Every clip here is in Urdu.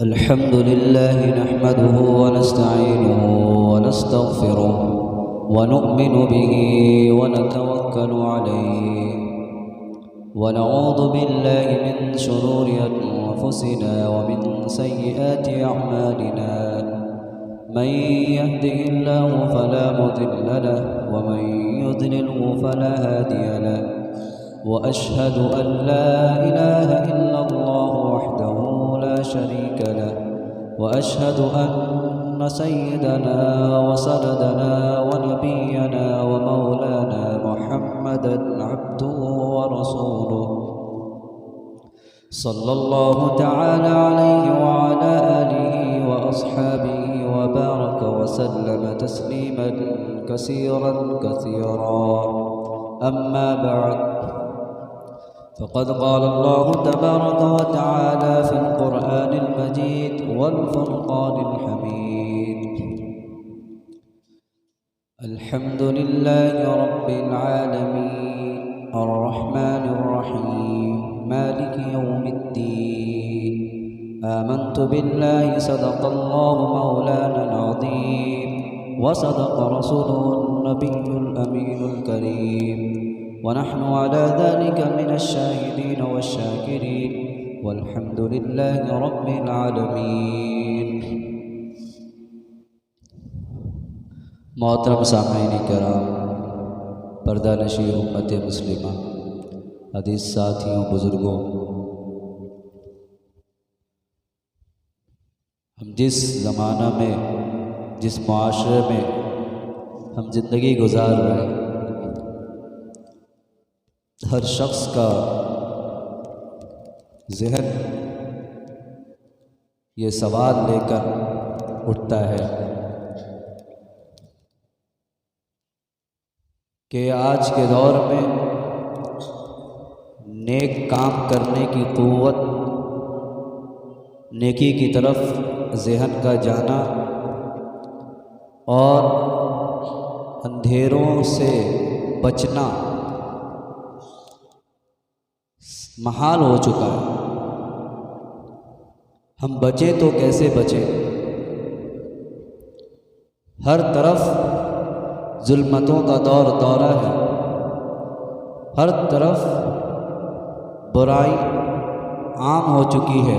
الحمد لله نحمده ونستعينه ونستغفره ونؤمن به ونتوكل عليه ونعوذ بالله من شرور أنفسنا ومن سيئات أعمالنا من يهده الله فلا مضل له ومن يضلله فلا هادي له وأشهد أن لا إله إلا الله وحده لا شريك له وأشهد أن سيدنا وسندنا ونبينا ومولانا محمدا عبده ورسوله صلى الله تعالى عليه وعلى آله وأصحابه وبارك وسلم تسليما كثيرا أما بعد فقد قال الله تبارك وتعالى في القرآن المجيد والفرقان الحميد الحمد لله رب العالمين الرحمن الرحيم مالك يوم الدين آمنت بالله صدق الله مولانا العظيم وصدق رسوله النبي الأمين الكريم ونحن على ذلك من الشاهدين والشاكرين والحمد لله رب العالمين. محترم سامعین کرام، پردہ نشین امت مسلمہ، عزیز ساتھیوں، بزرگوں، ہم جس زمانہ میں، جس معاشرے میں ہم زندگی گزار رہے ہیں، ہر شخص کا ذہن یہ سوال لے کر اٹھتا ہے کہ آج کے دور میں نیک کام کرنے کی قوت، نیکی کی طرف ذہن کا جانا اور اندھیروں سے بچنا محال ہو چکا ہے. ہم بچے تو کیسے بچیں؟ ہر طرف ظلمتوں کا دورہ ہے، ہر طرف برائی عام ہو چکی ہے،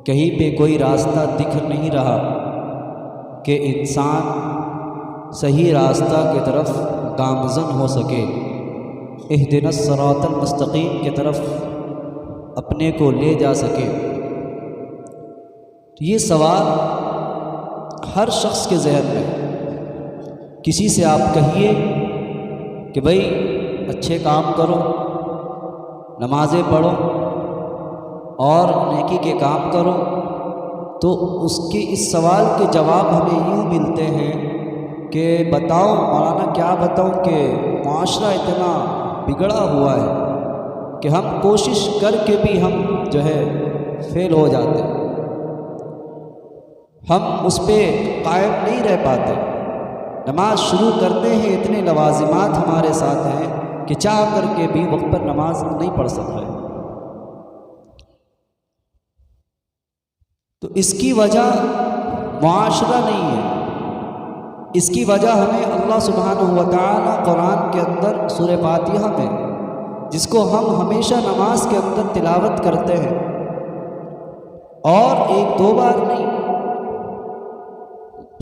کہیں پہ کوئی راستہ دکھ نہیں رہا کہ انسان صحیح راستہ کی طرف گامزن ہو سکے، اہدنا الصراط المستقیم کی طرف اپنے کو لے جا سکے. یہ سوال ہر شخص کے ذہن میں. کسی سے آپ کہیے کہ بھئی اچھے کام کرو، نمازیں پڑھو اور نیکی کے کام کرو، تو اس کے اس سوال کے جواب ہمیں یوں ملتے ہیں کہ بتاؤ مولانا، کیا بتاؤں کہ معاشرہ اتنا بگڑا ہوا ہے کہ ہم کوشش کر کے بھی ہم جو ہے فیل ہو جاتے ہیں، ہم اس پہ قائم نہیں رہ پاتے. نماز شروع کرتے ہیں، اتنے لوازمات ہمارے ساتھ ہیں کہ چاہ کر کے بھی وقت پر نماز نہیں پڑھ سکتے. تو اس کی وجہ معاشرہ نہیں ہے، اس کی وجہ ہمیں اللہ سبحانہ و تعالی قرآن کے اندر سورہ فاتحہ میں، جس کو ہم ہمیشہ نماز کے اندر تلاوت کرتے ہیں، اور ایک دو بار نہیں،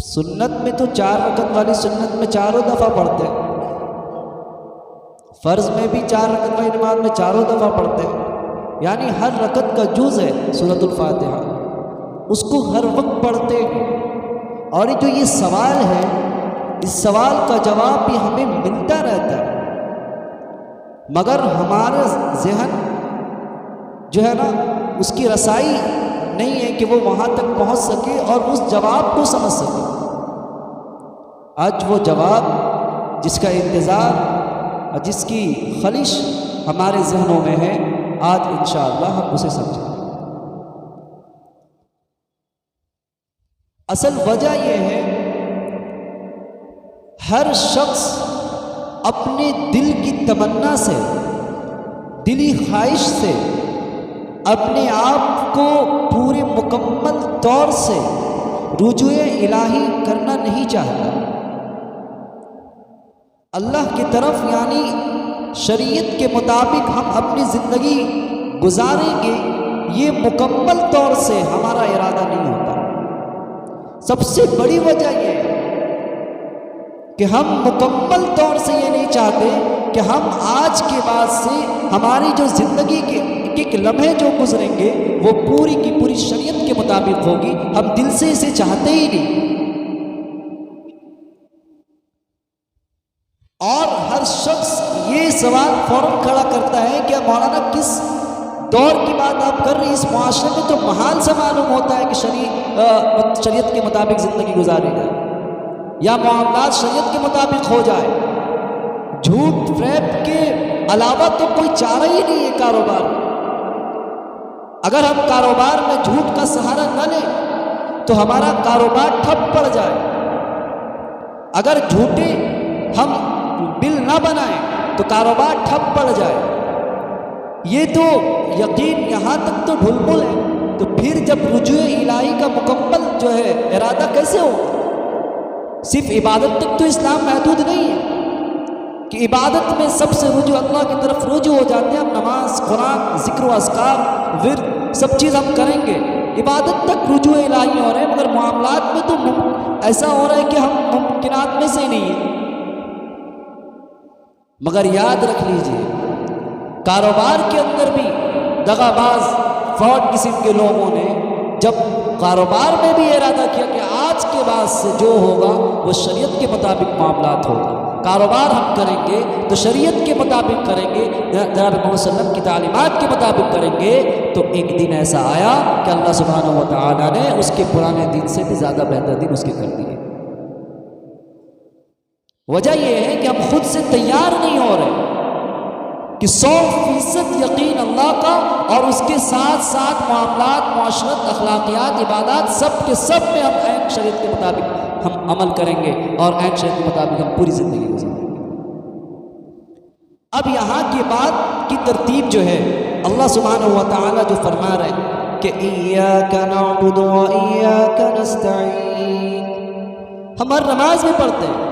سنت میں تو 4 رکعت والی سنت میں چاروں دفعہ پڑھتے ہیں، فرض میں بھی 4 رکعت والی نماز میں چاروں دفعہ پڑھتے ہیں، یعنی ہر رکعت کا جز ہے سورۃ الفاتحہ، اس کو ہر وقت پڑھتے ہیں. اور جو یہ سوال ہے، اس سوال کا جواب بھی ہمیں ملتا رہتا ہے، مگر ہمارا ذہن جو ہے نا، اس کی رسائی نہیں ہے کہ وہ وہاں تک پہنچ سکے اور اس جواب کو سمجھ سکے. آج وہ جواب جس کا انتظار اور جس کی خلش ہمارے ذہنوں میں ہے، آج انشاءاللہ ہم اسے سمجھیں. اصل وجہ یہ ہے، ہر شخص اپنے دل کی تمنا سے، دلی خواہش سے اپنے آپ کو پورے مکمل طور سے رجوع الہی کرنا نہیں چاہتا، اللہ کی طرف یعنی شریعت کے مطابق ہم اپنی زندگی گزاریں گے، یہ مکمل طور سے ہمارا ارادہ نہیں ہوتا۔ سب سے بڑی وجہ یہ ہے کہ ہم مکمل طور سے یہ نہیں چاہتے کہ ہم آج کے بعد سے ہماری جو زندگی کے ایک لمحے جو گزریں گے وہ پوری کی پوری شریعت کے مطابق ہوگی، ہم دل سے اسے چاہتے ہی نہیں۔ اور ہر شخص یہ سوال فوراً کھڑا کرتا ہے کہ مولانا کس دور کی بات آپ کر رہے ہیں؟ اس معاشرے میں تو محال سے معلوم ہوتا ہے کہ شریعت کے مطابق زندگی گزاری جائے یا معاملات شریعت کے مطابق ہو جائے۔ جھوٹ فریب کے علاوہ تو کوئی چارہ ہی نہیں ہے کاروبار میں۔ اگر ہم کاروبار میں جھوٹ کا سہارا نہ لیں تو ہمارا کاروبار ٹھپ پڑ جائے۔ اگر جھوٹے ہم بل نہ بنائیں تو کاروبار ٹھپ پڑ جائے۔ یہ تو یقین یہاں تک تو ڈھلمل ہے، تو پھر جب رجوع الہی کا مکمل جو ہے ارادہ کیسے ہوگا؟ صرف عبادت تک تو اسلام محدود نہیں ہے کہ عبادت میں سب سے رجوع اللہ کی طرف رجوع ہو جاتے ہیں، ہم نماز، قرآن، ذکر و اذکار، ورد سب چیز ہم کریں گے، عبادت تک رجوع الہی ہو رہے ہیں، مگر معاملات میں تو ایسا ہو رہا ہے کہ ہم ممکنات میں سے نہیں ہیں۔ مگر یاد رکھ لیجئے کاروبار کے اندر بھی دغا باز فراڈ قسم کے لوگوں نے جب کاروبار میں بھی ارادہ کیا کہ آج کے بعد سے جو ہوگا وہ شریعت کے مطابق معاملات ہوگا، کاروبار ہم کریں گے تو شریعت کے مطابق کریں گے، جناب محمد صلی اللہ علیہ وسلم کی تعلیمات کے مطابق کریں گے، تو ایک دن ایسا آیا کہ اللہ سبحانہ و تعالیٰ نے اس کے پرانے دن سے بھی زیادہ بہتر دن اس کے کر دیے۔ وجہ یہ ہے کہ ہم خود سے تیار نہیں ہو رہے کہ 100% یقین اللہ کا اور اس کے ساتھ ساتھ معاملات، معاشرت، اخلاقیات، عبادات سب کے سب میں ہم عین شریعت کے مطابق ہم عمل کریں گے اور عین شریعت کے مطابق ہم پوری زندگی گزاریں گے۔ اب یہاں کی بات کی ترتیب جو ہے اللہ سبحانہ و تعالیٰ جو فرما رہے ہیں کہ ایاک نعبد و ایاک نستعین، ہم ہر نماز میں پڑھتے ہیں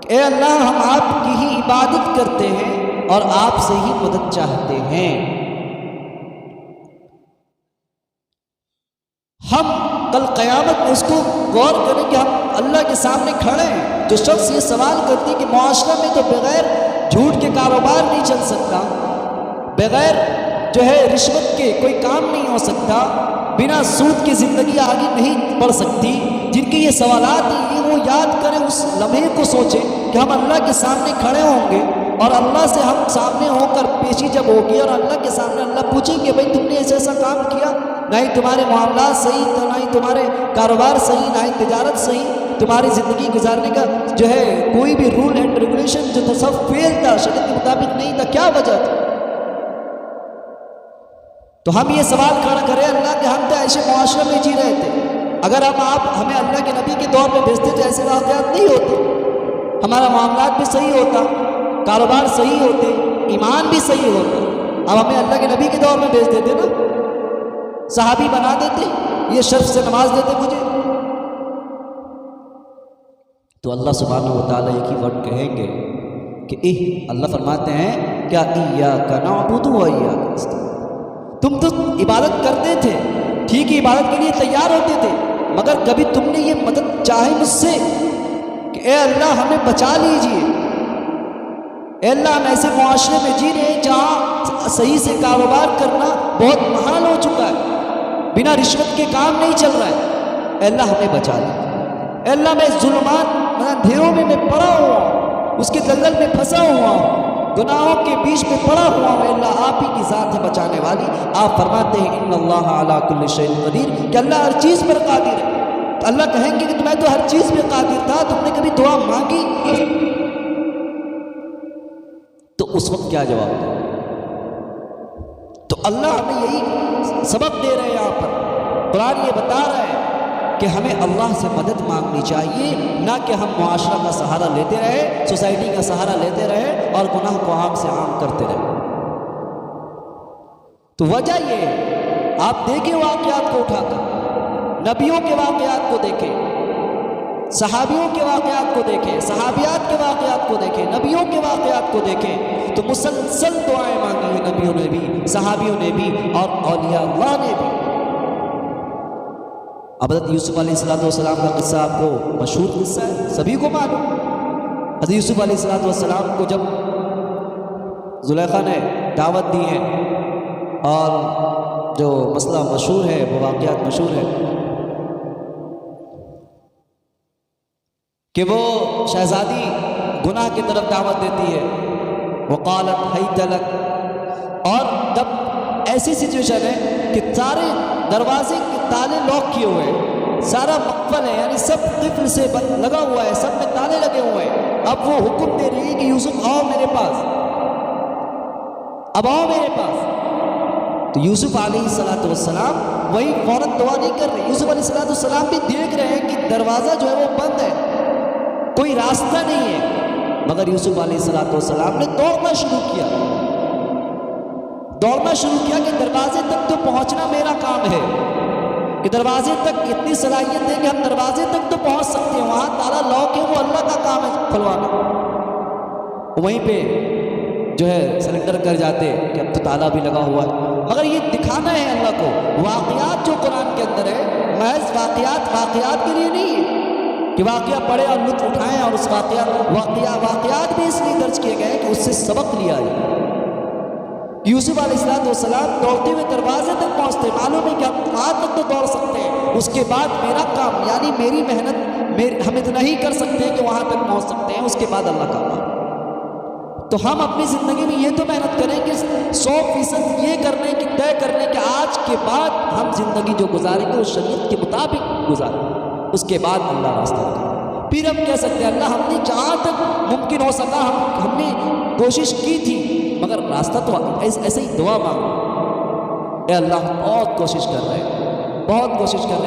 کہ اے اللہ ہم آپ کی ہی عبادت کرتے ہیں اور آپ سے ہی مدد چاہتے ہیں۔ ہم کل قیامت میں اس کو غور کریں کہ ہم اللہ کے سامنے کھڑے ہیں۔ جو شخص یہ سوال کرتی ہے کہ معاشرہ میں تو بغیر جھوٹ کے کاروبار نہیں چل سکتا، بغیر جو ہے رشوت کے کوئی کام نہیں ہو سکتا، بنا سود کی زندگی آگے نہیں بڑھ سکتی، جن کے یہ سوالات ہیں یہ وہ یاد کریں، اس لمحے کو سوچیں کہ ہم اللہ کے سامنے کھڑے ہوں گے اور اللہ سے ہم سامنے ہو کر پیشی جب ہوگی اور اللہ کے سامنے اللہ پوچھیں کہ بھائی تم نے ایسا کام کیا، نہ ہی تمہارے معاملات صحیح تھا، نہ ہی تمہارے کاروبار صحیح، نہ ہی تجارت صحیح، تمہاری زندگی گزارنے کا جو ہے کوئی بھی رول اینڈ ریگولیشن جو تھا سب فیل تھا، شریعت کے مطابق نہیں تھا، کیا وجہ تھی؟ تو ہم یہ سوال کھڑا کریں اللہ کہ ہم تو ایسے معاشرے میں جی رہے تھے، اگر آپ ہمیں اللہ کے نبی کے دور میں بھیجتے تو ایسے واقعات نہیں ہوتے، ہمارا معاملات بھی صحیح ہوتا، کاروبار صحیح ہوتے، ایمان بھی صحیح ہوتا۔ اب ہمیں اللہ کے نبی کے دور میں بھیج دیتے نا، صحابی بنا دیتے، یہ شرف سے نماز دیتے مجھے، تو اللہ سبحانہ و تعالیٰ ایک ہی ورڈ کہیں گے کہ اللہ فرماتے ہیں کیا ایاک نعبد و ایاک نستعین، تم تو عبادت کرتے تھے، ٹھیک ہی عبادت کے لیے تیار ہوتے تھے، مگر کبھی تم نے یہ مدد چاہی مجھ سے کہ اے اللہ ہمیں بچا لیجئے، اے اللہ ہم ایسے معاشرے میں جی رہے ہیں جہاں صحیح سے کاروبار کرنا بہت محال ہو چکا ہے، بنا رشوت کے کام نہیں چل رہا ہے، اے اللہ ہمیں بچا لیجئے، اے اللہ میں ظلمات اندھیروں میں پڑا ہوا ہوں، اس کے دلدل میں پھنسا ہوا ہوں، گناہوں کے بیچ میں پڑا ہوا ہوں، اللہ آپ ہی کی ذات ہے بچانے والی۔ آپ فرماتے ہیں ان اللہ علی کل شیء قدیر، کہ اللہ ہر چیز پر قادر ہے۔ تو اللہ کہیں گے کہ میں تو ہر چیز پہ قادر تھا، تم نے کبھی دعا مانگی؟ تو اس وقت کیا جواب دیں؟ تو اللہ ہمیں یہی سبق دے رہے ہیں، یہاں پر قرآن یہ بتا رہا ہے کہ ہمیں اللہ سے مدد مانگنی چاہیے، نہ کہ ہم معاشرہ کا سہارا لیتے رہے، سوسائٹی کا سہارا لیتے رہے اور گناہ کو عام سے عام کرتے رہے۔ تو وجہ یہ ہے، آپ دیکھیں واقعات کو اٹھا کر، نبیوں کے واقعات کو دیکھیں، صحابیوں کے واقعات کو دیکھیں، صحابیات کے واقعات کو دیکھیں، نبیوں کے واقعات کو دیکھیں، تو مسلسل دعائیں مانگی ہیں نبیوں نے بھی، صحابیوں نے بھی، اور اولیاء اللہ نے بھی۔ اب حضرت یوسف علیہ السلام کا قصہ آپ کو مشہور قصہ ہے، سبھی کو معلوم۔ حضرت یوسف علیہ السلام کو جب زلیخا نے دعوت دی ہے، اور جو مسئلہ مشہور ہے، وہ واقعات مشہور ہے کہ وہ شہزادی گناہ کی طرف دعوت دیتی ہے، وقالت حیت لک، اور جب ایسی سچویشن ہے کہ سارے دروازے کے تالے لاک کیے ہوئے ہیں، سارا مقفل ہے، یعنی سب قفل سے لگا ہوا ہے، سب میں تالے لگے ہوئے ہیں، اب وہ حکم دے رہی ہے کہ یوسف آؤ میرے پاس، اب آؤ میرے پاس۔ تو یوسف علیہ السلام وہی فوراً دعا نہیں کر رہے، یوسف علیہ السلام بھی دیکھ رہے ہیں کہ دروازہ جو ہے وہ بند ہے، کوئی راستہ نہیں ہے، مگر یوسف علیہ السلام نے دوڑنا شروع کیا کہ دروازے تک تو پہنچنا میرا کام ہے، کہ دروازے تک اتنی صلاحیت ہے کہ ہم دروازے تک تو پہنچ سکتے ہیں، وہاں تالا لاک ہے، وہ اللہ کا کام ہے کھلوانا۔ وہیں پہ جو ہے سرنڈر کر جاتے کہ اب تو تالا بھی لگا ہوا ہے، مگر یہ دکھانا ہے اللہ کو، واقعات جو قرآن کے اندر ہے محض واقعات کے لیے نہیں ہے کہ واقعہ پڑھے اور لطف اٹھائیں، اور اس واقعات بھی اس لیے درج کیے گئے کہ اس سے سبق لیا جائے۔ یوسف علیہ السلام دوڑتے ہوئے دروازے تک پہنچتے، معلوم ہے کہ ہم وہاں تک تو دوڑ سکتے ہیں، اس کے بعد میرا کام یعنی میری محنت ہم اتنا ہی کر سکتے ہیں کہ وہاں تک پہنچ سکتے ہیں، اس کے بعد اللہ کا کام۔ تو ہم اپنی زندگی میں یہ تو محنت کریں کہ 100% یہ کرنے کی طے کرنے کہ آج کے بعد ہم زندگی جو گزاریں گے اس شریعت کے مطابق گزاریں، اس کے بعد اللہ راستہ دکھائے۔ پھر ہم کہہ سکتے ہیں اللہ ہم نے جہاں تک ممکن ہو سکا ہم نے کوشش کی تھی، مگر راستہ تو ایسے ہی دعا مانگو، اے اللہ بہت کوشش کر رہے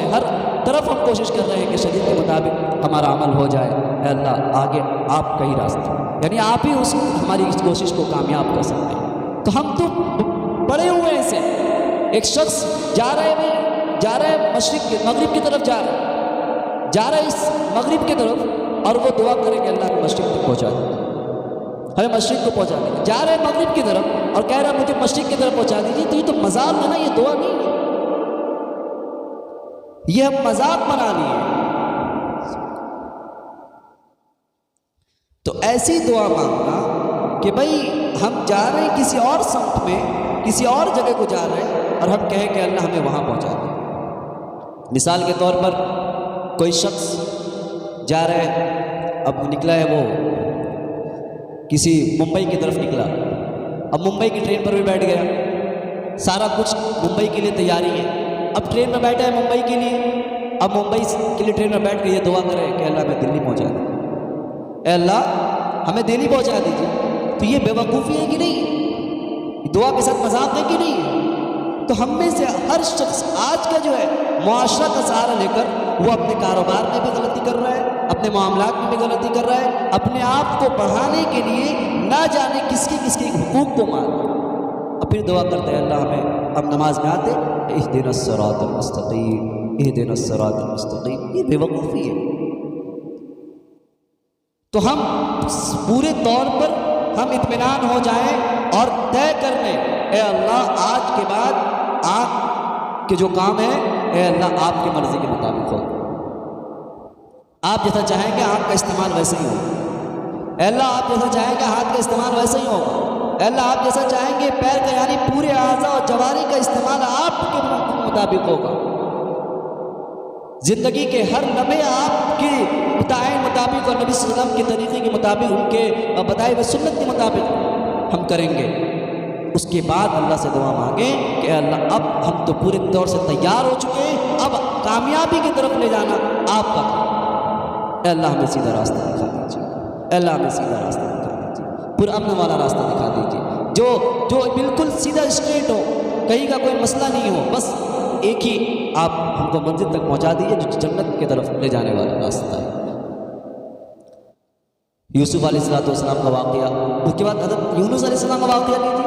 ہیں، ہر طرف ہم کوشش کر رہے ہیں کہ شریعت کے مطابق ہمارا عمل ہو جائے، اے اللہ آگے آپ کا ہی راستہ، یعنی آپ ہی ہماری اس کوشش کو کامیاب کر سکتے ہیں۔ تو ہم تو بڑے ہوئے ہیں سے، ایک شخص جا رہا ہے مغرب کی طرف جا رہا ہے اس مغرب کی طرف، اور وہ دعا کرے کہ اللہ مشرق تک پہنچا دے، ہمیں مشرق کو پہنچا دے، جا رہے ہیں مغرب کی طرف اور کہہ رہا ہے مجھے مشرق کی طرف پہنچا دیجیے، تو یہ تو مذاق ہے نا، یہ دعا نہیں ہے، یہ ہم مذاق بنا لیے۔ تو ایسی دعا مانگنا کہ بھئی ہم جا رہے ہیں کسی اور سمت میں، کسی اور جگہ کو جا رہے ہیں، اور ہم کہیں کہ اللہ ہمیں وہاں پہنچا دے۔ مثال کے طور پر کوئی شخص جا رہا ہے، اب نکلا ہے وہ کسی ممبئی کی طرف نکلا، اب ممبئی کی ٹرین پر بھی بیٹھ گیا، سارا کچھ ممبئی کے لیے تیاری ہے، اب ٹرین میں بیٹھا ہے ممبئی کے لیے، اب ممبئی کے لیے ٹرین میں بیٹھ کے یہ دعا کرے کہ اللہ ہمیں دلی پہنچا دے، اے اللہ ہمیں دلی پہنچا دیجیے، تو یہ بے وقوفی ہے کہ نہیں؟ دعا کے ساتھ مذاق ہے کہ نہیں؟ تو ہم میں سے ہر شخص آج کا جو ہے معاشرہ کا سہارا لے کر وہ اپنے کاروبار میں بھی غلطی کر رہا ہے، اپنے معاملات میں بھی غلطی کر رہا ہے، اپنے آپ کو بڑھانے کے لیے نہ جانے کس کے حقوق کو مان، اور پھر دعا کرتے ہیں اللہ ہمیں، اب نماز میں آتے اہدنا الصراط المستقیم، اہدنا الصراط المستقیم، یہ بے وقوفی ہے۔ تو ہم پورے طور پر ہم اطمینان ہو جائیں اور طے کر لیں، اے اللہ آج کے بعد آپ کے جو کام ہے اے اللہ آپ کی مرضی کے مطابق ہو، آپ جیسا چاہیں گے ہاتھ کا استعمال ویسے ہی ہوگا، اے اللہ آپ جیسا چاہیں گے ہاتھ کا استعمال ویسے ہی ہوگا، اے اللہ آپ جیسا چاہیں گے پیر کا یعنی پورے اعضاء اور جواری کا استعمال آپ کے مطابق ہوگا، زندگی کے ہر لمحے آپ کے متعین مطابق اور نبی صلی اللہ علیہ وسلم کے طریقے کے مطابق، ان کے بتائے ہوئے سنت کے مطابق ہم کریں گے۔ اس کے بعد اللہ سے دعا مانگیں کہ اللہ اب ہم تو پورے طور سے تیار ہو چکے ہیں، اب کامیابی کی طرف لے جانا آپ کا کام، اے اللہ ہمیں سیدھا راستہ دکھا دیجیے، اے اللہ ہمیں سیدھا راستہ دکھا دیجیے، پورا امن والا راستہ دکھا دیجیے، جو بالکل سیدھا اسٹریٹ ہو، کہیں کا کوئی مسئلہ نہیں ہو، بس ایک ہی آپ ہم کو منزل تک پہنچا دیجیے جو جنت کی طرف لے جانے والا راستہ ہے۔ یوسف علیہ السلام کا واقعہ، اس کے بعد حضرت یونس علیہ السلام کا واقعہ لیجیے،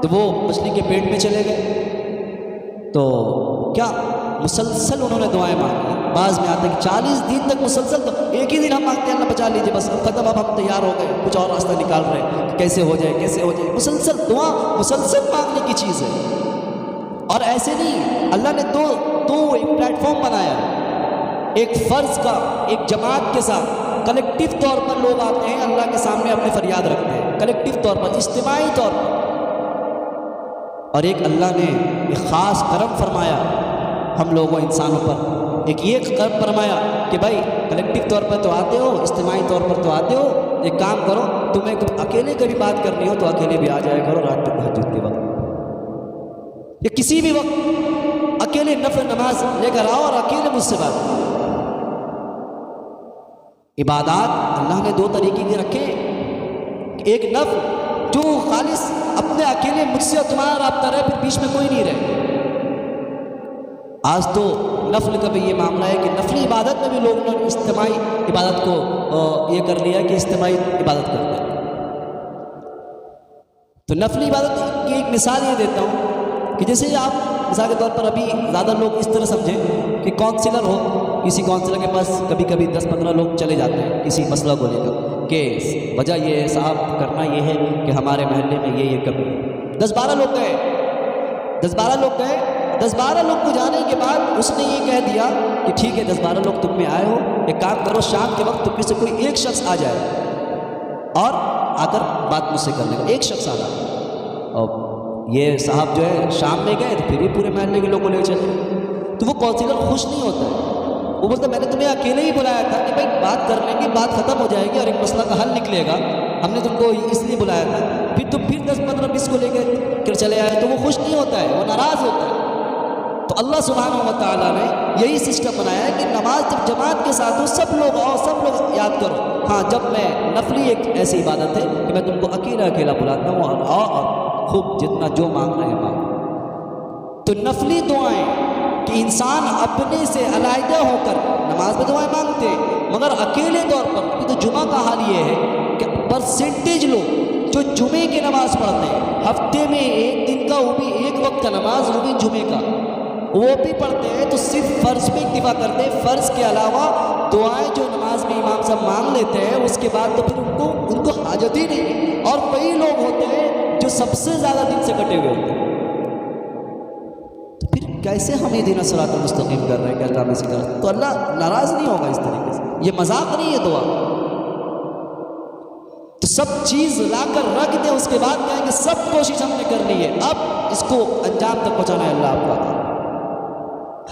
تو وہ مچھلی کے پیٹ میں چلے گئے. تو کیا مسلسل انہوں نے دعائیں مانگی. بعض میں آتا ہے کہ 40 دن تک مسلسل. تو ایک ہی دن ہم مانگتے ہیں اللہ بچا لیجیے بس ختم, اب ہم تیار ہو گئے, کچھ اور راستہ نکال رہے ہیں کیسے ہو جائے کیسے ہو جائے. مسلسل دعا مسلسل مانگنے کی چیز ہے. اور ایسے نہیں, اللہ نے دو ایک پلیٹ فارم بنایا, ایک فرض کا, ایک جماعت کے ساتھ کلیکٹیو طور پر لوگ آتے ہیں اللہ کے سامنے اپنے فریاد رکھتے ہیں, کلیکٹیو طور پر, اجتماعی طور پر. اور ایک اللہ نے ایک خاص کرم فرمایا ہم لوگوں انسانوں پر, ایک یہ کرم فرمایا کہ بھائی کلیکٹیو طور پر تو آتے ہو, اجتماعی طور پر تو آتے ہو, ایک کام کرو, تمہیں اکیلے کبھی بات کرنی ہو تو اکیلے بھی آ جایا کرو رات کو تہجد کے وقت, یا کسی بھی وقت اکیلے نفل نماز لے کر آؤ اور اکیلے مجھ سے بات کرو. عبادات اللہ نے 2 طریقے کے رکھے, ایک نفل جو خالص اپنے اکیلے مجھ سے اور تمہارا رابطہ رہے, پھر بیچ میں کوئی نہیں رہے. آج تو نفل کا بھی یہ معاملہ ہے کہ نفلی عبادت میں بھی لوگوں نے اجتماعی عبادت کو یہ کر لیا کہ اجتماعی عبادت کرتے ہیں. تو نفلی عبادت کی ایک مثال یہ دیتا ہوں کہ جیسے آپ مثال کے طور پر ابھی زیادہ لوگ اس طرح سمجھیں کہ کونسلر ہو, کسی کونسلر کے پاس کبھی کبھی 10-15 لوگ چلے جاتے ہیں کسی مسئلہ کو لے کر کہ وجہ یہ صاحب کرنا یہ ہے کہ ہمارے محلے میں یہ کمی ہے. 10-12 لوگ گئے, 10-12 لوگ کو جانے کے بعد اس نے یہ کہہ دیا کہ ٹھیک ہے 10-12 لوگ تم میں آئے ہو, ایک کام کرو شام کے وقت تم میں سے کوئی ایک شخص آ جائے اور آ کر بات مجھ سے کر لے گا, ایک شخص آنا. اور یہ صاحب جو ہے شام میں گئے تو پھر بھی پورے محلے کے لوگوں لے چلے. تو وہ کونسلر خوش نہیں ہوتا ہے, وہ بولتا میں نے تمہیں اکیلے ہی بلایا تھا کہ بھائی بات کر لیں گے, بات ختم ہو جائے گی اور ایک مسئلہ کا حل نکلے گا, ہم نے تم کو اس لیے بلایا تھا. پھر تم 10-15-20 کو لے کے چلے آئے تو وہ خوش نہیں ہوتا ہے, وہ ناراض ہوتا ہے. تو اللہ سبحانہ و تعالیٰ نے یہی سسٹم بنایا ہے کہ نماز جب جماعت کے ساتھ ہو, سب لوگ آؤ, سب لوگ یاد کرو. ہاں جب میں نفلی ایک ایسی عبادت ہے کہ میں تم کو اکیلا بلاتا ہوں اور آؤ اور خوب جتنا جو مانگ رہے ہیں مانگ. تو نفلی دعائیں کہ انسان اپنے سے علیحدہ ہو کر نماز میں دعائیں مانگتے ہیں, مگر اکیلے طور پر. تو جمعہ کا حال یہ ہے کہ پرسنٹیج لوگ جو جمعے کی نماز پڑھتے ہیں, ہفتے میں ایک دن کا, وہ بھی ایک وقت کا نماز, وہ بھی جمعے کا, وہ بھی پڑھتے ہیں تو صرف فرض پہ اکتفا کرتے ہیں. فرض کے علاوہ دعائیں جو نماز میں امام صاحب مانگ لیتے ہیں اس کے بعد تو پھر ان کو حاجت ہی نہیں. اور کئی لوگ ہوتے ہیں جو سب سے زیادہ دن سے کٹے ہوئے ہوتے ہیں. تو پھر کیسے ہم یہ دین صراط المستقیم کر رہے ہیں کہ اللہ میں ذکر, تو اللہ ناراض نہیں ہوگا اس طریقے سے. یہ مذاق نہیں ہے دعا. تو سب چیز لا کر رکھ دیں, اس کے بعد کہیں کہ سب کوشش ہم نے کرنی ہے, اب اس کو انجام تک پہنچانا ہے اللہ آپ کا.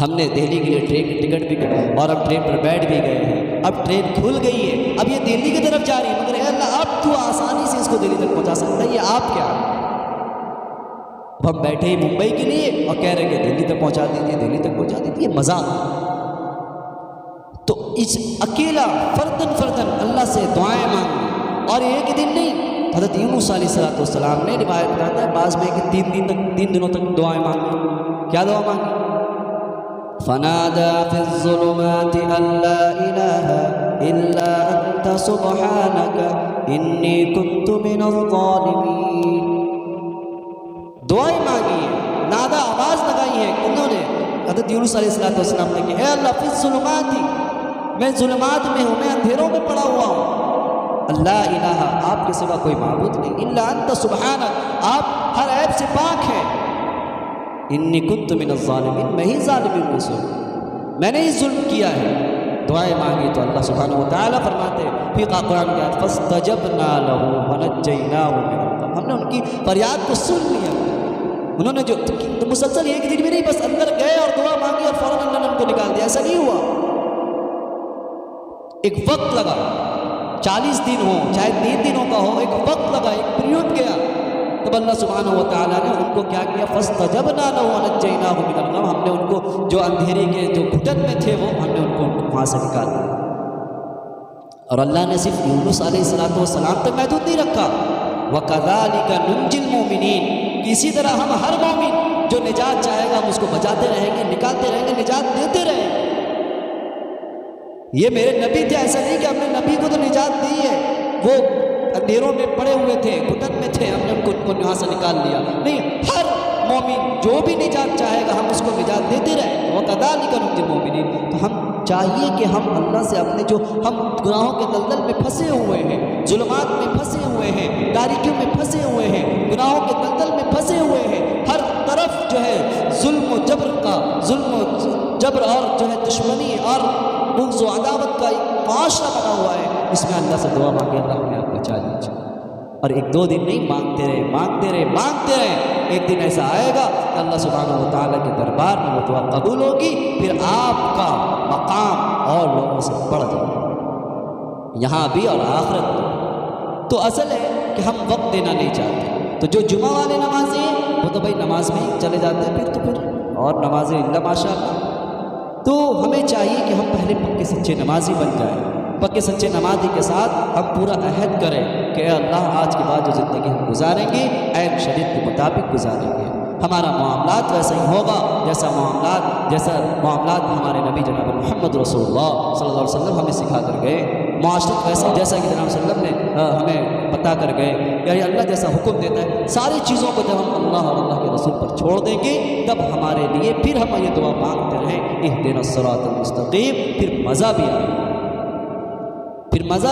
ہم نے دہلی کے لیے ٹرین کی ٹکٹ بھی کی اور اب ٹرین پر بیٹھ بھی گئے ہیں. اب ٹرین کھل گئی ہے, اب یہ دہلی کی طرف جا رہی ہے, مگر اے اللہ اب تو آسانی سے اس کو دہلی تک پہنچا سکتا ہے, یہ آپ کیا. اب ہم بیٹھے ہی ممبئی کے لیے اور کہہ رہے کہ دہلی تک پہنچا دیجیے, دہلی تک پہنچا دیجیے, مزاق. تو اس اکیلا فردن اللہ سے دعائیں مانگیں, اور ایک دن نہیں. حضرت یونس علیہ السلام نے روایت کرتا ہے بعض میں کہ 3 دنوں تک دعائیں مانگیں. کیا دعا مانگی؟ فنادى في الظلمات أن لا إله إلا أنت سبحانك إني كنت من الظالمين. دعائیں مانگی ہیں, نادا آواز لگائی ہے انہوں نے حضرت یونس علیہ السلام نے کہ اے اللہ فی الظلمات, میں ظلمات میں ہوں, میں اندھیروں میں پڑا ہوا ہوں. اللہ الہ, آپ کے سوا کوئی معبود نہیں, الا انت سبحانک, آپ ہر عیب سے پاک ہیں. انی کنت من الظالمین, میں ہی ظالمین میں سے ہوں, میں نے ہی ظلم کیا ہے. دعائیں مانگی تو اللہ سبحانہ و تعالیٰ فرماتے ہیں فی قرآن کے آیت فاستجبنا له ونجیناه من الغم, ہم نے ان کی فریاد کو سن لیا. انہوں نے جو تو مسلسل ایک دن بھی نہیں, بس اندر گئے اور دعا مانگی اور فوراً اللہ نے ان کو نکال دیا, ایسا نہیں ہوا. ایک وقت لگا, 40 دن ہو چاہے 3 دنوں کا ہو, ایک وقت لگا, ایک پیریوڈ گیا. تب اللہ سبحانہ و تعالیٰ نے ان کو کیا کیا, فاستجبنا له ونجیناه من الغم, ہم نے ان کو جو اندھیرے کے جو گھٹن میں تھے وہ ہم نے ان کو وہاں سے نکال دیا. اور اللہ نے صرف یونس علیہ السلام تک محدود نہیں رکھا, وَكَذَلِكَ نُنْجِي الْمُؤْمِنِينَ, کہ اسی طرح ہم ہر مومن جو نجات چاہے گا ہم اس کو بچاتے رہیں گے, نکالتے رہیں گے, نجات دیتے رہیں گے. یہ میرے نبی تھے, ایسا نہیں کہ ہم نے نبی کو تو نجات دی ہے, وہ اندھیروں میں پڑے ہوئے تھے، گھٹن میں تھے، ہم نے ان کو یہاں سے نکال لیا. نہیں، ہر مومن جو بھی نجات چاہے گا ہم اس کو نجات دیتے رہیں. وَكَذَلِكَ نُنْجِي الْمُؤْمِنِينَ. تو ہم چاہیے کہ ہم اللہ سے اپنے جو ہم گناہوں کے دلدل میں پھنسے ہوئے ہیں، ظلمات میں پھنسے ہوئے ہیں، تاریکیوں میں پھنسے ہوئے ہیں، گناہوں کے دلدل میں پھنسے ہوئے ہیں، ہر طرف جو ہے ظلم و جبر اور جو ہے دشمنی اور بغض و عداوت کا ایک معاشرہ بنا ہوا ہے، اس میں اللہ سے دعا مانگے اللہ ہمیں آپ بچا لیجیے. اور ایک دو دن نہیں، مانگتے رہے. ایک دن ایسا آئے گا کہ اللہ سبحانہ و تعالیٰ کے دربار میں وہ دعا قبول ہوگی، پھر آپ کا مقام اور لوگوں سے بڑھ جائے گا، یہاں بھی اور آخرت میں. تو اصل ہے کہ ہم وقت دینا نہیں چاہتے. تو جو جمعہ والے نمازی ہیں وہ تو بھائی نماز میں ہی چلے جاتے ہیں، پھر اور نمازیں اللہ ماشاء اللہ. تو ہمیں چاہیے کہ ہم پہلے پکے سچے نمازی بن جائیں. پکے سچے نمازی کے ساتھ ہم پورا عہد کریں کہ اے اللہ آج کے بعد جو زندگی ہم گزاریں گے عین شریعت کے مطابق گزاریں گے. ہمارا معاملات ویسا ہی ہوگا جیسا معاملات ہمارے نبی جناب محمد رسول اللہ صلی اللہ علیہ وسلم ہمیں سکھا کر گئے. معاشرت ویسا جیسا کہ جناب صلی اللہ علیہ وسلم نے ہمیں بتا کر گئے، یعنی اللہ جیسا حکم دیتا ہے. ساری چیزوں کو جب ہم اللہ اور اللہ کے رسول پر چھوڑ دیں گے تب ہمارے لیے پھر ہم یہ دعا مانگتے رہیں اہدنا الصراط المستقیم. پھر مزہ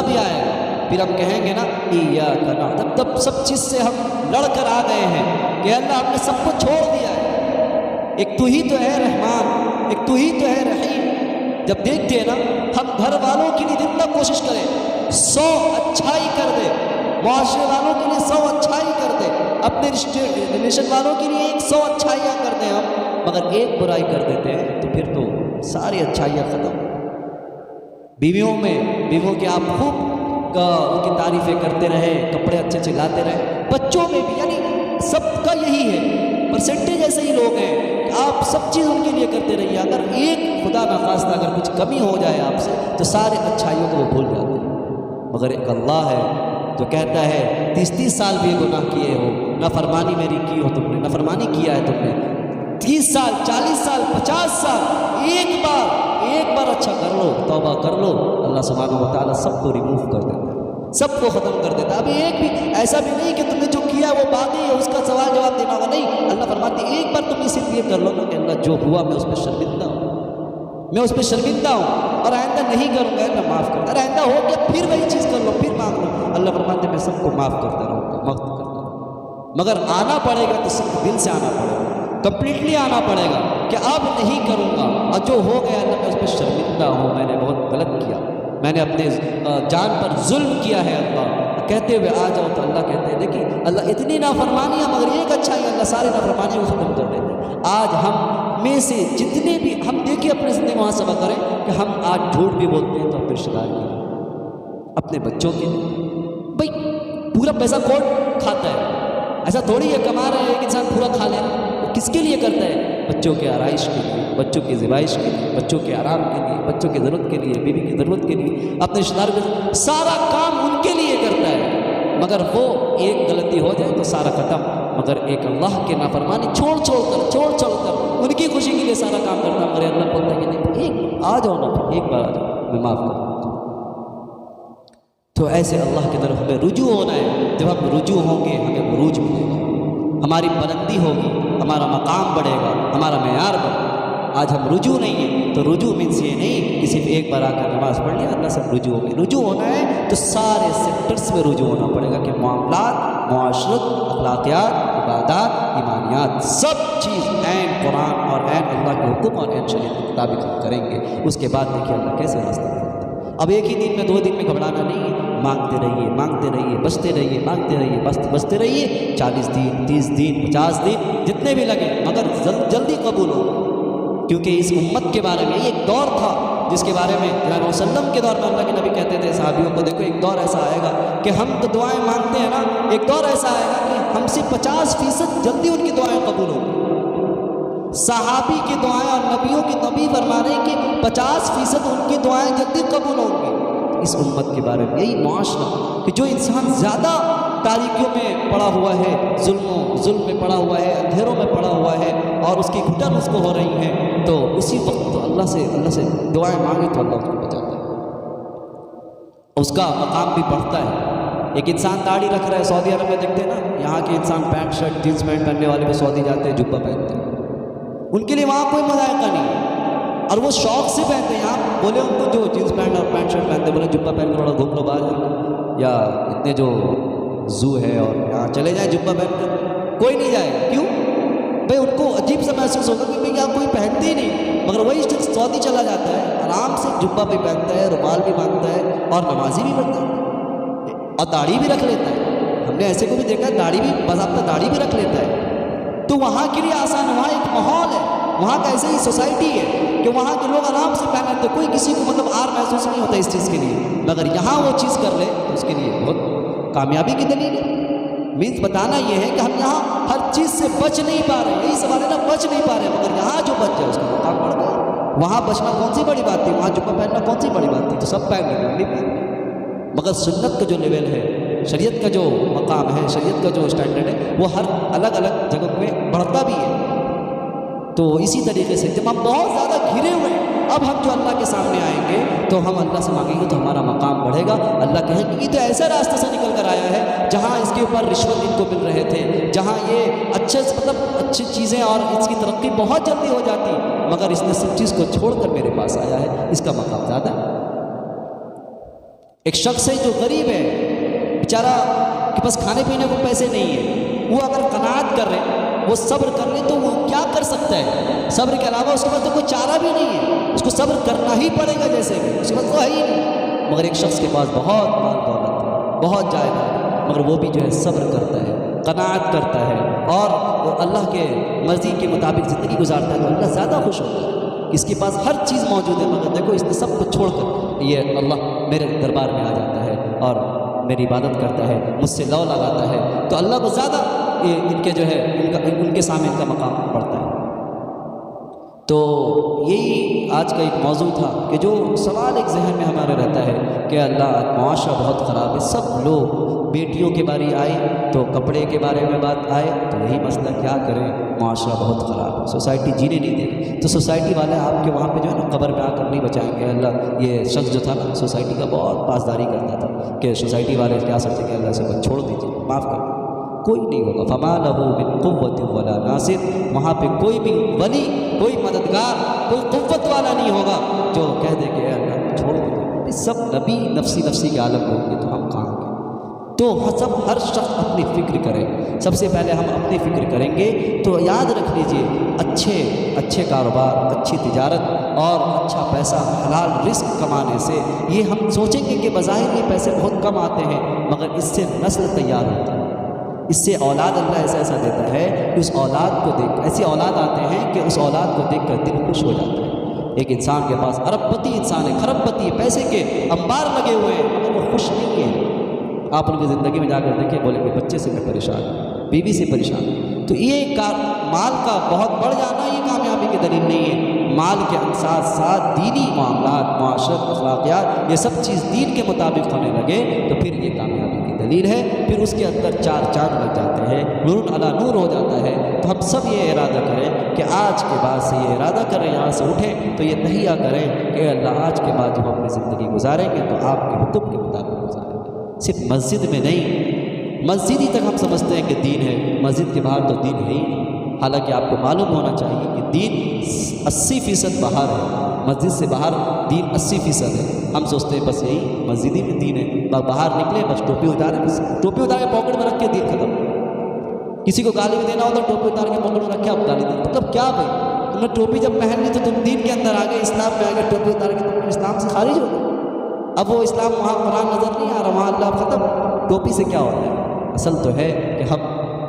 بھی آئے گا، پھر ہم کہیں گے نا ایاک نعبد. تب سب چیز سے ہم لڑ کر آ گئے ہیں کہ اللہ ہم نے سب کو چھوڑ دیا ہے، ایک تو ہی تو ہے رحمان، ایک تو ہی تو ہے رحیم. جب دیکھتے ہیں نا ہم گھر والوں کے لیے جتنا کوشش کریں 100 اچھائی کر دے، معاشرے والوں کے لیے 100 اچھائی کر دے، اپنے ریلیشن والوں کے لیے 100 اچھائیاں کر دیں ہم، مگر ایک برائی کر دیتے ہیں تو پھر تو ساری اچھائیاں ختم. بیویوں کے آپ خوب ان کی تعریفیں کرتے رہے، کپڑے اچھے لاتے رہے. بچوں میں بھی یعنی سب کا یہی ہے، پرسنٹیج ایسے ہی لوگ ہیں کہ آپ سب چیز ان کے لیے کرتے رہیے. اگر ایک خدا نخواستہ اگر کچھ کمی ہو جائے آپ سے تو سارے اچھائیوں کو وہ بھول جاتے ہیں. مگر ایک اللہ ہے جو کہتا ہے 30 سال بھی گناہ کیے ہو، نافرمانی میری کی ہو، تم نے نافرمانی کیا ہے، تم نے 30 سال 40 سال 50 سال ایک بار اچھا کر لو، توبہ کر لو، اللہ سبحانہ و تعالیٰ سب کو ریموو کر دیتا ہے، سب کو ختم کر دیتا ہے. ابھی ایک بھی ایسا بھی نہیں کہ تم نے جو کیا وہ باقی ہے اس کا سوال جواب دینا ہوگا، نہیں. اللہ فرماتے ہیں ایک بار تم اس لیے کر لو نا کہ اللہ جو ہوا میں اس پہ شرمندہ ہوں، اور آئندہ نہیں کروں گا، اللہ معاف کرتا. آئندہ ہو گیا پھر وہی چیز کر لو، پھر مانگ لو. اللہ فرماتے ہیں میں سب کو معاف کرتا رہوں گا، مغفرت کرتا رہوں گا. مگر آنا پڑے گا تو سب دل سے آنا پڑے گا، کمپلیٹلی آنا پڑے گا کہ اب نہیں کروں گا، اور جو ہو گیا اللہ میں اس پہ شرمندہ ہوں، میں نے بہت غلط کیا، میں نے اپنے جان پر ظلم کیا ہے. اللہ کہتے ہوئے آ جاؤ تو اللہ کہتے ہیں دیکھیے اللہ اتنی نافرمانیاں مگر ایک اچھا ہی، اللہ ساری نافرمانیوں کو ختم کر دیتے ہیں. آج ہم میں سے جتنے بھی ہم دیکھیے اپنے زندگی محاسبہ کریں کہ ہم آج جھوٹ بھی بولتے ہیں تو اپنے رشتہ دار کے لیے، اپنے بچوں کے لیے. بھائی پورا پیسہ کون کھاتا ہے؟ ایسا تھوڑی ہے کما رہے ہیں ایک انسان پورا کھا لے. وہ کس کے لیے کرتا ہے؟ بچوں کے آرائش کے لیے، بچوں کی زیبائش کے لیے، بچوں کے آرام کے لیے، بچوں کی ضرورت کے لیے، بیوی کی ضرورت کے لیے، اپنے رشتہ دار کے سارا کام ان کے لیے کرتا ہے. مگر وہ ایک غلطی ہو جائے تو سارا ختم. مگر ایک اللہ کے نافرمانی چھوڑ کر ان کی خوشی کے لیے سارا کام کرتا. مگر اللہ بولتا ہے کہ نہیں ایک آ جاؤ نا، ایک بار آ جاؤ، میں معاف کر دوں. تو ایسے اللہ کی طرف ہمیں رجوع ہونا ہے. جب ہم رجوع ہوں گے ہمیں عروج ملے گا، ہماری بلندی ہوگی، ہمارا مقام بڑھے گا، ہمارا معیار بڑھے گا. آج ہم رجوع نہیں ہیں تو رجوع مینس یہ نہیں کہ صرف ایک بار آ کر نماز پڑھ لیا اللہ سب رجوع ہوگی. رجوع ہونا ہے تو سارے سیکٹرز میں رجوع ہونا پڑے گا کہ معاملات، معاشرت، اخلاقیات، عبادات، ایمانیات، سب چیز عین قرآن اور عین اللہ کے حکم اور عین شریعت کے مطابق ہم کریں گے. اس کے بعد دیکھیے اللہ کیسے راستہ دیتا ہے. اب ایک ہی دن میں 2 دن میں گھبرانا نہیں ہے. مانگتے رہیے، بچتے رہیے 40 دن 30 دن 50 دن جتنے بھی لگے، مگر جلدی قبول ہو. کیونکہ اس امت کے بارے میں ایک دور تھا جس کے بارے میں جناب وسلم کے دور میں اللہ کے نبی کہتے تھے صحابیوں کو دیکھو ایک دور ایسا آئے گا کہ ہم تو دعائیں مانگتے ہیں نا، ایک دور ایسا آئے گا کہ ہم سے 50% جلدی ان کی دعائیں قبول ہوں گی. صحابی کی دعائیں اور نبیوں کی نبی فرما رہے ہیں کہ 50% ان کی دعائیں جلدی قبول ہوں گی. اس امت کے بارے میں یہی معاشرہ کہ جو انسان زیادہ تاریکیوں میں پڑا ہوا ہے، ظلم میں پڑا ہوا ہے، اندھیروں میں پڑا ہوا ہے اور اس کی گھٹن اس کو ہو رہی ہیں، تو اسی وقت تو اللہ سے دعائیں مانگے تو اللہ اس کو بچاتا ہے، اس کا مقام بھی بڑھتا ہے. ایک انسان داڑھی رکھ رہا ہے، سعودی عرب میں دیکھتے ہیں نا، یہاں کے انسان پینٹ شرٹ جینس پینٹ پہننے والے بھی سعودی جاتے ہیں جبہ پہنتے ہیں، ان کے لیے وہاں کوئی مذائقہ نہیں ہے اور وہ شوق سے پہنتے ہیں. یہاں بولے ان کو جو جینس پینٹ اور پینٹ شرٹ پہنتے بولے جبہ پہن کے تھوڑا گھوم لو باہر، یا اتنے جو زو ہے اور یہاں چلے جائیں جبہ پہن کر، کوئی نہیں جائے. کیوں بھائی؟ ان کو عجیب سا محسوس ہوگا کہ بھائی یہاں کوئی پہنتے ہی نہیں، مگر وہی شخص سعودی چلا جاتا ہے آرام سے جبہ بھی پہنتا ہے، رومال بھی باندھتا ہے اور نمازی بھی بنتا ہے اور داڑھی بھی رکھ لیتا ہے. ہم نے ایسے کو بھی دیکھا ہے داڑھی بھی باضابطہ داڑھی بھی رکھ لیتا ہے. تو وہاں کے لیے آسان، وہاں ایک ماحول ہے، وہاں کا ایسے ہی سوسائٹی ہے کہ وہاں کے لوگ آرام سے پہن لیتے، کوئی کسی کو مطلب آر محسوس نہیں ہوتا اس چیز کے لیے. مگر یہاں وہ چیز کر لے تو اس کے لیے بہت کامیابی کی دلیل ہے. مینس بتانا یہ ہے کہ ہم یہاں ہر چیز سے بچ نہیں پا رہے، یہی سوال ہے نا، بچ نہیں پا رہے، مگر یہاں جو بچ جائے اس کا مقام بڑھ گیا. وہاں بچنا کون سی بڑی بات تھی، وہاں جبہ پہننا کون سی بڑی بات تھی، تو سب پہن لیں نہیں پہن. مگر سنت کا جو لیول ہے، شریعت کا جو مقام ہے، شریعت کا جو اسٹینڈرڈ ہے، وہ ہر الگ الگ جگہ میں بڑھتا بھی ہے. تو اسی طریقے سے جب ہم بہت زیادہ گھرے ہوئے ہیں، اب ہم جو اللہ کے سامنے آئیں گے تو ہم اللہ سے مانگیں گے تو ہمارا مقام بڑھے گا. اللہ کہیں گے یہ تو ایسا راستہ سے نکل کر آیا ہے جہاں اس کے اوپر رشوت ان کو مل رہے تھے، جہاں یہ اچھی چیزیں اور اس کی ترقی بہت جلدی ہو جاتی، مگر اس نے سب چیز کو چھوڑ کر میرے پاس آیا ہے، اس کا مقام زیادہ ہے. ایک شخص ہے جو غریب ہے، بیچارہ کے پاس کھانے پینے کو پیسے نہیں ہیں، وہ اگر قناعت کر رہے، وہ صبر کر لے تو وہ کیا کر سکتا ہے؟ صبر کے علاوہ اس کے پاس تو کوئی چارہ بھی نہیں ہے، اس کو صبر کرنا ہی پڑے گا، جیسے کہ اس کے پاس تو ہے ہی نہیں. مگر ایک شخص کے پاس بہت مال دولت، بہت جائیداد، مگر وہ بھی جو ہے صبر کرتا ہے، قناعت کرتا ہے اور اللہ کے مرضی کے مطابق زندگی گزارتا ہے، تو اللہ زیادہ خوش ہوتا ہے. اس کے پاس ہر چیز موجود ہے، مگر دیکھو اس نے سب کو چھوڑ کر یہ اللہ میرے دربار میں آ جاتا ہے اور میری عبادت کرتا ہے، مجھ سے لو لگاتا ہے، تو اللہ کو زیادہ ان کے جو ہے ان کے سامنے ان کا مقام پڑتا ہے. تو یہی آج کا ایک موضوع تھا کہ جو سوال ایک ذہن میں ہمارے رہتا ہے کہ اللہ معاشرہ بہت خراب ہے، سب لوگ بیٹیوں کے بارے آئے تو کپڑے کے بارے میں بات آئے تو یہی مسئلہ کیا کریں، معاشرہ بہت خراب ہے، سوسائٹی جینے نہیں دے رہی. تو سوسائٹی والے آپ کے وہاں پہ جو ہے نا قبر میں آ کر نہیں بچائیں گے. اللہ یہ شخص جو تھا نا سوسائٹی کا بہت پاسداری کرتا تھا کہ سوسائٹی والے کیا سوچتے کہ اللہ سے بس چھوڑ دیجیے، معاف کر دیں، کوئی نہیں ہوگا. فما لہو من قوت ولا ناصر، وہاں پہ کوئی بھی ولی، کوئی مددگار، کوئی قوت والا نہیں ہوگا جو کہہ دے کہ اے اللہ چھوڑ دو. سب نبی نفسی نفسی کے عالم ہوں گے تو ہم کہاں گے؟ تو ہر شخص اپنی فکر کرے. سب سے پہلے ہم اپنی فکر کریں گے تو یاد رکھ لیجئے اچھے کاروبار، اچھی تجارت اور اچھا پیسہ حلال رزق کمانے سے یہ ہم سوچیں گے کہ بظاہر یہ پیسے بہت کم آتے ہیں، مگر اس سے نسل تیار ہوتی ہے، اس سے اولاد اللہ ایسا دیتا ہے کہ اس اولاد کو دیکھ ایسی اولاد آتے ہیں کہ اس اولاد کو دیکھ کر دل خوش ہو جاتا ہے. ایک انسان کے پاس ارب پتی انسان ہے، خرب پتی ہے، پیسے کے انبار لگے ہوئے ہیں، مگر وہ خوش نہیں ہے. آپ ان کی زندگی میں جا کر دیکھیں، بولے کہ بچے سے میں پریشان ہوں، بیوی سے پریشان ہوں. تو یہ مال کا بہت بڑھ جانا یہ کامیابی کی دلیل نہیں ہے. مال کے ساتھ ساتھ دینی معاملات، معاشرت، اخلاقیات، یہ سب چیز دین کے مطابق ہونے لگے تو پھر یہ کامیابی کی دلیل ہے. پھر اس کے اندر چار چاند لگ جاتے ہیں، نور علی نور ہو جاتا ہے. تو ہم سب یہ ارادہ کریں کہ آج کے بعد سے یہ ارادہ کریں، یہاں سے اٹھیں تو یہ تہیہ کریں کہ اللہ آج کے بعد جب ہم اپنی زندگی گزاریں گے تو آپ کے حکم کے مطابق گزاریں گے. صرف مسجد میں نہیں، مسجد ہی تک ہم سمجھتے ہیں کہ دین ہے، مسجد کے باہر تو دین ہے ہی نہیں. حالانکہ آپ کو معلوم ہونا چاہیے کہ دین 80% باہر ہے، مسجد سے باہر دین 80% ہے. ہم سوچتے ہیں بس یہی مسجد ہی میں دین ہے، باہر نکلے بس ٹوپی اتارے، بس ٹوپی اتار کے پاکٹ میں رکھ کے دین ختم. کسی کو گالی بھی دینا ہوتا ہے ٹوپی اتار کے پاکٹ میں رکھ کے آپ گالی دیں، مطلب کیا بھائی تم نے ٹوپی جب پہن لی تو تم دین کے اندر آ گئے، اسلام میں آ گئے، ٹوپی اتار کے تم اسلام سے خارج ہو گئے. اب وہ اسلام وہاں قرآن نظر نہیں آ رہا، وہاں اللہ ختم. ٹوپی سے کیا ہوتا ہے؟ اصل تو ہے کہ ہم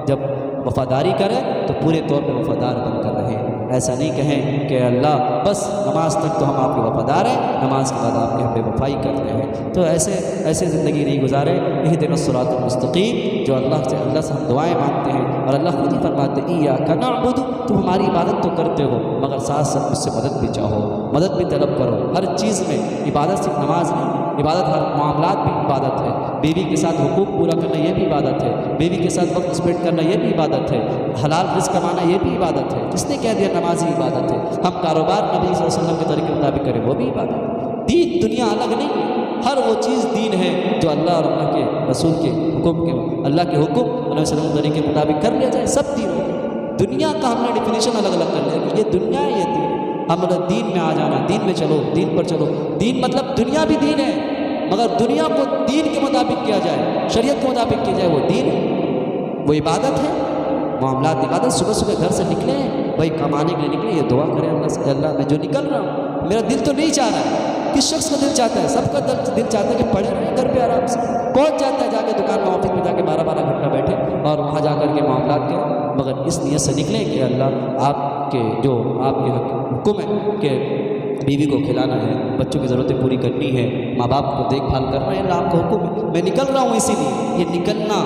جب وفاداری کریں تو پورے طور پہ وفادار بن کر رہیں. ایسا نہیں کہیں کہ اللہ بس نماز تک تو ہم آپ کے وفادار ہیں، نماز کے بعد آپ کے ہم بے وفائی کر رہے ہیں. تو ایسے زندگی نہیں گزارے. اہدنا الصراط المستقیم، جو اللہ سے ہم دعائیں مانگتے ہیں اور اللہ خود ہی فرماتے ہیں ایاک نعبد، تم ہماری عبادت تو کرتے ہو مگر ساتھ ساتھ مجھ سے مدد بھی چاہو، مدد بھی طلب کرو. ہر چیز میں عبادت صرف نماز نہیں، عبادت ہر معاملات بھی عبادت ہے. بیوی کے ساتھ حقوق پورا کرنا یہ بھی عبادت ہے، بیوی کے ساتھ وقت اسپینڈ کرنا یہ بھی عبادت ہے، حلال رزق کمانا یہ بھی عبادت ہے. جس نے کہہ دیا نماز ہی عبادت ہے، ہم کاروبار نبی صلی اللہ علیہ وسلم کے طریقے کے مطابق کریں وہ بھی عبادت ہے. دین دنیا الگ نہیں ہے، ہر وہ چیز دین ہے جو اللہ اور اللہ کے رسول کے حکم کے اللہ کے حکم اور نبی صلی اللہ علیہ وسلم کے مطابق کر لیا جائے، سب دین ہوگا۔ دنیا کا ہم نے ڈیفینیشن الگ الگ کر لیا کہ یہ دنیا ہے یہ دین ہے۔ ہم دین میں آ جانا، دین میں چلو، دین پر چلو، دین مطلب دنیا بھی دین ہے مگر دنیا کو دین کے مطابق کیا جائے، شریعت کے مطابق کیا جائے، وہ دین ہے، وہ عبادت ہے، معاملات عبادت۔ صبح صبح گھر سے نکلے بھائی کمانے کے لیے نکلے، یہ دعا کریں اللہ سے، اللہ میں جو نکل رہا ہوں میرا دل تو نہیں چاہ رہا ہے۔ کس شخص کا دل چاہتا ہے؟ سب کا دل چاہتا ہے کہ پڑھے رہیں گھر پہ آرام سے۔ کون چاہتا ہے جا کے دکان میں آفس میں جا کے 12 گھنٹہ بیٹھے اور وہاں جا کر کے معاملات کریں؟ مگر اس نیت سے نکلیں کہ اللہ آپ کے جو آپ کے حکم ہے کہ بیوی کو کھلانا ہے، بچوں کی ضرورتیں پوری کرنی ہے، ماں باپ کو دیکھ بھال کرنا ہے، اللہ آپ کا حکم ہے، میں نکل رہا ہوں۔ اسی لیے یہ نکلنا،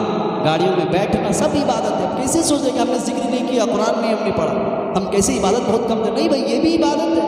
گاڑیوں میں بیٹھنا سب عبادت ہے۔ کیسے سوچیں کہ ہم نے ذکر نہیں کیا، قرآن میں ہم نے پڑھا، ہم کیسے عبادت بہت کم کر؟ نہیں بھائی، یہ بھی عبادت ہے۔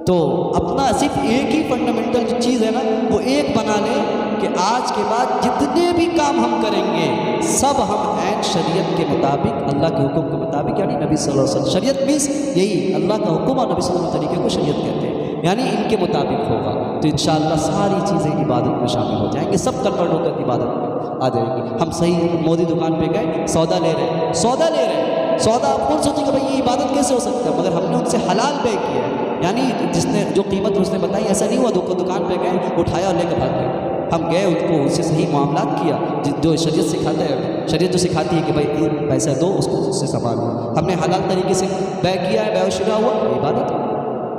تو اپنا صرف ایک ہی فنڈامنٹل جو چیز ہے نا وہ ایک بنا لیں کہ آج کے بعد جتنے بھی کام ہم کریں گے سب ہم عین شریعت کے مطابق، اللہ کے حکم کے مطابق، یعنی نبی صلی اللہ علیہ وسلم، شریعت مینس یہی اللہ کا حکم اور نبی صلی اللہ علیہ وسلم طریقے کو شریعت کہتے ہیں، یعنی ان کے مطابق ہوگا تو انشاءاللہ ساری چیزیں عبادت میں شامل ہو جائیں گے، سب کنورٹ ہو کر عبادت میں آ جائیں گے۔ ہم صحیح مودی دکان پہ گئے، سودا لے رہے ہیں، سودا آپ کون سوچیں گے بھائی یہ عبادت کیسے ہو سکتا ہے؟ مگر ہم نے ان سے حلال بے کیا ہے، یعنی جس نے جو قیمت اس نے بتائی ایسا نہیں ہوا دکان پہ گئے اٹھایا اور لے کے بھاگ گئے۔ ہم گئے ان کو اس سے صحیح معاملات کیا جو شریعت سکھاتا ہے، شریعت جو سکھاتی ہے کہ بھائی پیسہ دو اس کو اس سے سنبھالو، ہم نے حلال طریقے سے بے کیا ہے، بے و شرا ہوا، یہ عبادت ہے۔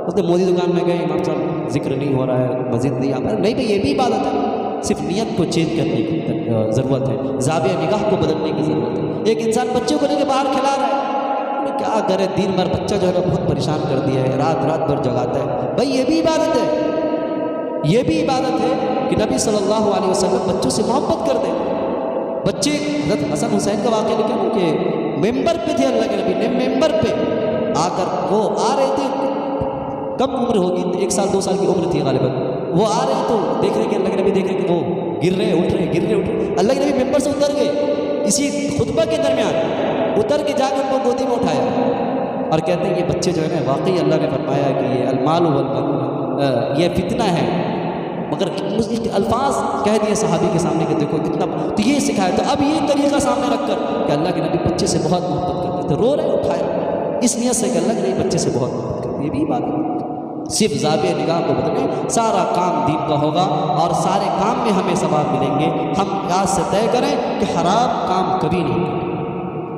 اس نے مودی دکان میں گئے، امام صاحب ذکر نہیں ہو رہا ہے، مسجد نہیں آ رہا ہے، نہیں بھائی یہ بھی عبادت ہے، صرف نیت کو چینج کرنے کی ضرورت ہے، زاویہ نگاہ کو بدلنے کی ضرورت ہے۔ ایک انسان بچوں کو لے کے باہر کھلا رہا ہے، کیا کرے، دن بھر بچہ جو ہے نا بہت پریشان کر دیا ہے، رات بھر جگاتا ہے، بھائی یہ بھی عبادت ہے، یہ بھی عبادت ہے کہ نبی صلی اللہ علیہ وسلم بچوں سے محبت کر دیں۔ بچے حضرت حسن حسین کا واقعہ لکھا نا کہ ممبر پہ تھے اللہ کے نبی نے، ممبر پہ آ کر وہ آ رہے تھے، کم عمر ہوگی 1 سال 2 سال کی عمر تھی غالباً، وہ آ رہے ہیں تو دیکھ رہے کہ اللہ کے نبی دیکھ رہے کہ وہ گر رہے اٹھ رہے، اللہ کے نبی ممبر سے اتر گئے، اسی خطبہ کے درمیان اتر کے جا کر کو گودی میں اٹھایا اور کہتے ہیں یہ بچے جو ہے نا واقعی اللہ نے فرمایا کہ یہ المال والبنون یہ فتنہ ہے، مگر الفاظ کہہ دیے صحابی کے سامنے کہ دیکھو کتنا، تو یہ سکھایا۔ تو اب یہ طریقہ سامنے رکھ کر کہ اللہ کے نبی بچے سے بہت محبت کرتے تھے، رو رہے اٹھایا اس نیت سے کہ اللہ کے نبی بچے سے بہت محبت کرتے، یہ بھی بات ہے۔ صرف زاویہ نگاہ کو بدلیں، سارا کام دین کا ہوگا اور سارے کام میں ہمیں ثواب ملیں گے۔ ہم آج سے طے کریں کہ حرام کام کبھی نہیں کریں،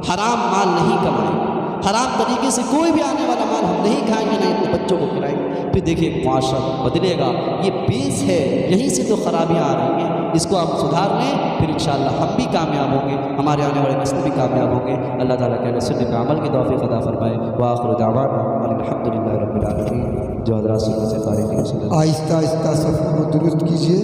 حرام مال نہیں کمائیں، حرام طریقے سے کوئی بھی آنے والا مال ہم نہیں کھائیں گے، نہیں اپنے بچوں کو کھلائیں گے۔ پھر دیکھیے معاشرہ بدلے گا، یہ بیس ہے، یہیں سے تو خرابیاں آ رہی ہیں، اس کو ہم سدھار لیں، پھر انشاءاللہ ہم بھی کامیاب ہوں گے، ہمارے آنے والے نسل بھی کامیاب ہوں گے۔ اللہ تعالیٰ کے رسول پہ عمل کی توفیق عطا فرمائے۔ وآخر دعوانا الحمدللہ رب العالمین۔ جو حضرات سننے سے فارغ ہیں، آہستہ آہستہ صفوں کو درست کیجیے۔